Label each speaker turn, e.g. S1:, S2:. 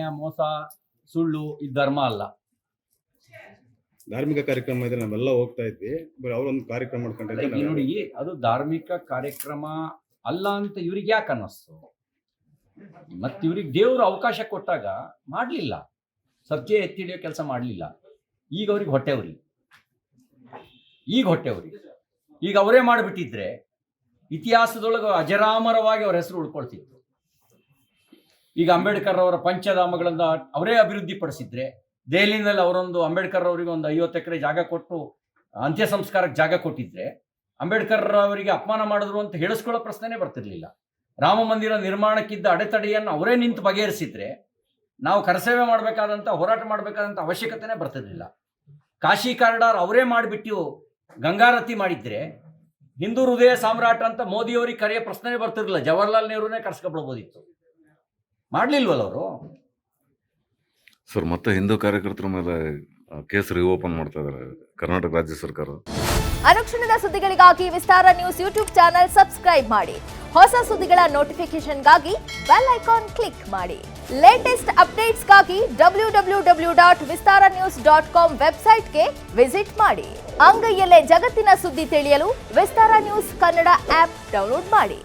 S1: ಅನ್ಯಾಯ, ಮೋಸ, ಸುಳ್ಳು ಇದು ಧರ್ಮ ಅಲ್ಲ.
S2: ಧಾರ್ಮಿಕ ಕಾರ್ಯಕ್ರಮ ಇದ್ರೆ ನಾವೆಲ್ಲ ಹೋಗ್ತಾ ಇದ್ವಿ, ಅವರೊಂದು ಕಾರ್ಯಕ್ರಮ ಮಾಡ್ಕೊಂಡಿದ್ದೆ.
S1: ನೋಡಿ, ಅದು ಧಾರ್ಮಿಕ ಕಾರ್ಯಕ್ರಮ ಅಲ್ಲ ಅಂತ ಇವ್ರಿಗೆ ಯಾಕೆ ಅನ್ನಿಸ್ತು? ಮತ್ತೆ ಇವ್ರಿಗೆ ದೇವರು ಅವಕಾಶ ಕೊಟ್ಟಾಗ ಮಾಡಲಿಲ್ಲ, ಸತ್ಯ ಎತ್ತಿ ಹಿಡಿಯೋ ಕೆಲಸ ಮಾಡಲಿಲ್ಲ. ಈಗ ಅವ್ರಿಗೆ ಹೊಟ್ಟೆವ್ರಿ, ಈಗ ಅವರೇ ಮಾಡಿಬಿಟ್ಟಿದ್ರೆ ಇತಿಹಾಸದೊಳಗೆ ಅಜರಾಮರವಾಗಿ ಅವ್ರ ಹೆಸರು ಉಳ್ಕೊಳ್ತಿತ್ತು. ಈಗ ಅಂಬೇಡ್ಕರ್ ಅವರ ಪಂಚಧಾಮಗಳಿಂದ ಅವರೇ ಅಭಿವೃದ್ಧಿ ಪಡಿಸಿದ್ರೆ, ದೆಹಲಿನಲ್ಲಿ ಅವರೊಂದು ಅಂಬೇಡ್ಕರ್ ಅವರಿಗೆ ಒಂದು 50 ಎಕರೆ ಜಾಗ ಕೊಟ್ಟು ಅಂತ್ಯ ಸಂಸ್ಕಾರಕ್ಕೆ ಜಾಗ ಕೊಟ್ಟಿದ್ರೆ, ಅಂಬೇಡ್ಕರ್ ಅವರಿಗೆ ಅಪಮಾನ ಮಾಡಿದ್ರು ಅಂತ ಹೇಳಿಸ್ಕೊಳ್ಳೋ ಪ್ರಶ್ನೆನೇ ಬರ್ತಿರ್ಲಿಲ್ಲ. ರಾಮ ಮಂದಿರ ನಿರ್ಮಾಣಕ್ಕಿದ್ದ ಅಡೆತಡೆಯನ್ನು ಅವರೇ ನಿಂತು ಬಗೆಹರಿಸಿದ್ರೆ ನಾವು ಕರಸೇವೆ ಮಾಡಬೇಕಾದಂಥ, ಹೋರಾಟ ಮಾಡಬೇಕಾದಂಥ ಅವಶ್ಯಕತೆನೇ ಬರ್ತಿರ್ಲಿಲ್ಲ. ಕಾಶಿ ಕಾರಿಡಾರ್ ಅವರೇ ಮಾಡಿಬಿಟ್ಟು ಗಂಗಾರತಿ ಮಾಡಿದ್ರೆ ಹಿಂದೂ ಹೃದಯ ಸಾಮ್ರಾಟ ಅಂತ ಮೋದಿಯವರಿಗೆ ಕರೆಯೋ ಪ್ರಶ್ನೆನೇ ಬರ್ತಿರ್ಲಿಲ್ಲ. ಜವಾಹರ್ಲಾಲ್ ನೆಹರೂನೇ ಕರ್ಸ್ಕೊಬಿಡ್ಬೋದಿತ್ತು, ಮಾಡಲಿಲ್ವಲ್ಲ ಅವರು.
S3: ಸರ್, ಮತ್ತೆ ಹಿಂದೂ ಕಾರ್ಯಕರ್ತರ ಮೇಲೆ ಕೇಸ್ ರಿಓಪನ್ ಮಾಡ್ತಾ ಇದ್ದಾರೆ ಕರ್ನಾಟಕ ರಾಜ್ಯ ಸರ್ಕಾರ.
S4: ಅನುಕ್ಷಣದ ಸುದ್ದಿಗಳಿಗಾಗಿ ವಿಸ್ತಾರ ನ್ಯೂಸ್ ಯೂಟ್ಯೂಬ್ ಚಾನೆಲ್ ಸಬ್ಸ್ಕ್ರೈಬ್ ಮಾಡಿ. ಹೊಸ ಸುದ್ದಿಗಳ ನೋಟಿಫಿಕೇಶನ್ಗಾಗಿ ಬೆಲ್ ಐಕಾನ್ ಕ್ಲಿಕ್ ಮಾಡಿ. ಲೇಟೆಸ್ಟ್ ಅಪ್ಡೇಟ್ಸ್ಗಾಗಿ www.vistaranews.com ವೆಬ್ಸೈಟ್ಗೆ ವಿಸಿಟ್ ಮಾಡಿ. ಅಂಗೈಯಲ್ಲೇ ಜಗತ್ತಿನ ಸುದ್ದಿ ತಿಳಿಯಲು ವಿಸ್ತಾರ ನ್ಯೂಸ್ ಕನ್ನಡ ಆಪ್ ಡೌನ್ಲೋಡ್ ಮಾಡಿ.